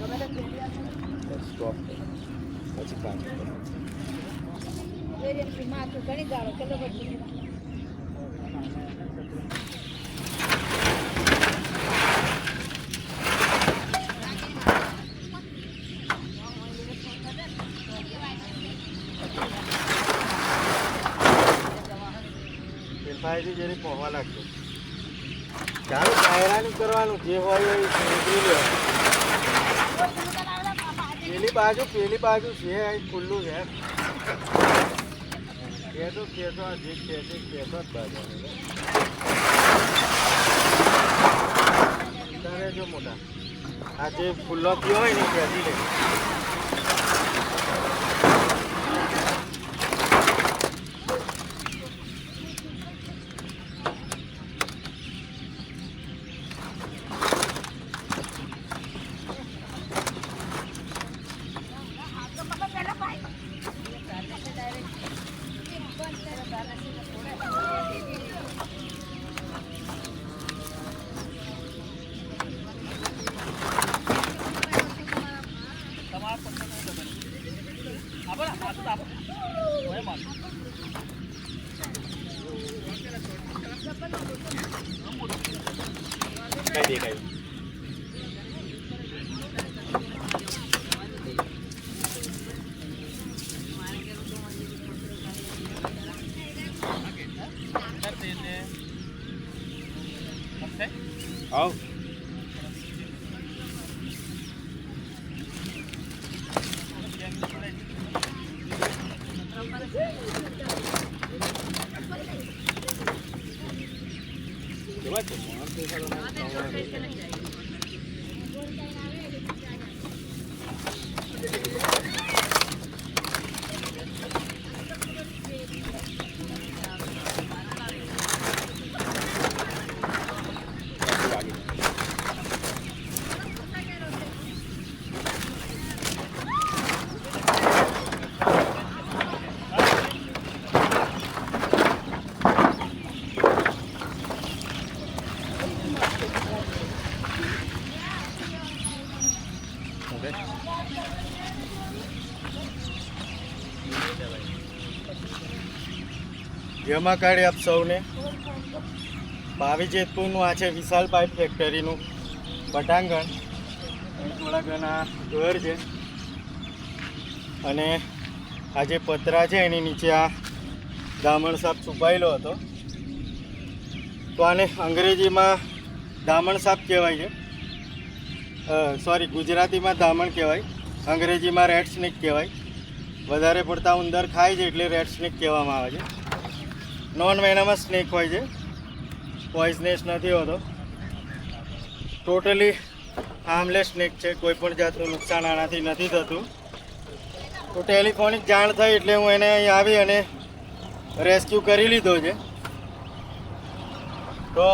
Stop પછી કામ માથું ઘણી ગાળો ચલો પછી ફેરફારથી જેને પહોંચવા લાગતો ચાલો કાયરાનું કરવાનું જે હોય એ સમજી લો. પેલી બાજુ છે ખુલ્લું છે કેતો જે ખેંચે કેતો જ બાજુ તારે જો મોટા આ જે ખુલ્લો થયો હોય ને ખેંચી લે. કઈ દેખાય આવ જેમાં કાઢી આપ સૌને ભાવી જેતપુરનું આ છે વિશાલ પાઇપ ફેક્ટરીનું પટાંગણ. થોડા ઘણા ઘર છે અને આ જે પતરા છે એની નીચે આ દામણ સાપ છુપાયેલો હતો. તો આને અંગ્રેજીમાં દામણ સાપ કહેવાય છે, ગુજરાતીમાં દામણ કહેવાય, અંગ્રેજીમાં રેડ સ્નેક કહેવાય. વધારે પડતા ઉંદર ખાય છે એટલે રેડ સ્નેક કહેવામાં આવે છે. નોન વેનમસ સ્નેક હોય છે, પોઈઝનસ નથી હોતો. ટોટલી હાર્મલેસ સ્નેક છે, કોઈ પણ જાતનું નુકસાન આનાથી નથી થતું. તો ટેલિફોનિક જાણ થઈ એટલે હું એને અહીં આવી અને રેસ્ક્યુ કરી લીધો છે. તો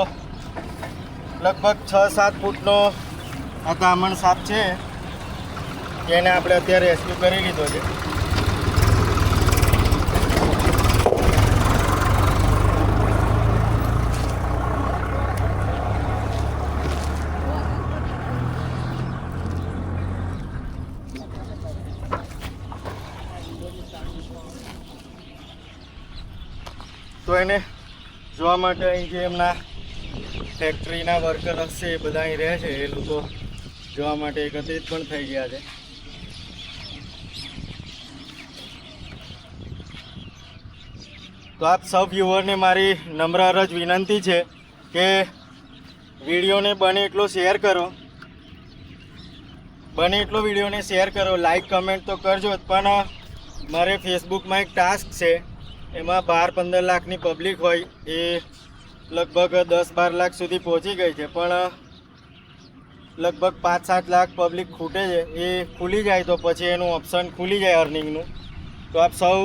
લગભગ 6-7 ફૂટનો આ દામણ સાપ છે, એને આપણે અત્યારે રેસ્ક્યુ કરી લીધો છે. તો એને જોવા માટે અહીં જે એમના ફેક્ટરીના વર્કર હશે એ બધા અહીં રહે છે, એ લોકો જોવા માટે એકત્રિત પણ થઈ ગયા છે. તો આપ સૌ વ્યુઅરને મારી નમ્ર અરજ વિનંતી છે કે વિડીયોને બને એટલો શેર કરો, વિડીયોને શેર કરો, લાઈક કમેન્ટ તો કરજો જ. પણ મારે ફેસબુકમાં એક ટાસ્ક છે, એમાં 12-15 લાખની પબ્લિક હોય, એ લગભગ 10-12 લાખ સુધી પહોંચી ગઈ છે. પણ લગભગ 5-7 લાખ પબ્લિક ખૂટે છે. એ ખુલી જાય તો પછી એનું ઓપ્શન ખુલી જાય અર્નિંગનું. તો આપ સૌ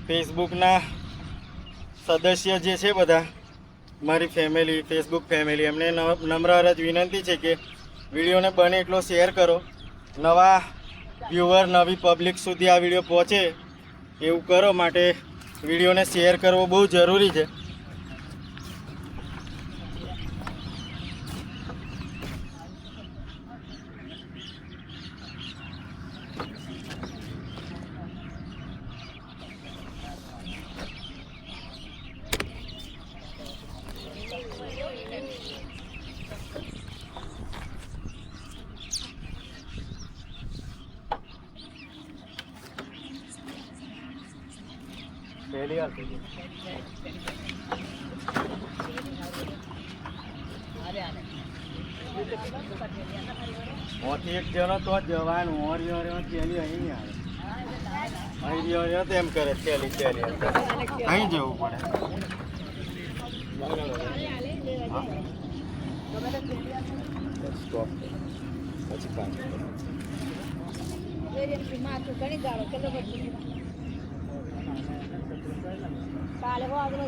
ફેસબુકના સદસ્ય જે છે બધા મારી ફેમિલી, ફેસબુક ફેમિલી, એમને નમ્ર અરજ વિનંતી છે કે વિડીયોને બને એટલો શેર કરો. નવા વ્યુઅર, નવી પબ્લિક સુધી આ વિડીયો પહોંચે એવું કરો, માટે વિડીયોને શેર કરવો બહુ જરૂરી છે. પહેલી વાર થઈ ઓથી એક જણો તો જ જવાનું ઓરી ઓરી પહેલી અહીં નહીં આવે અહીં રહ્યો તો એમ કરે પહેલી અહીં જવું પડે સ્ટોપ પછી પાછું માથું ઘણી ગાળો કેટલો બધું કાલે વાગલો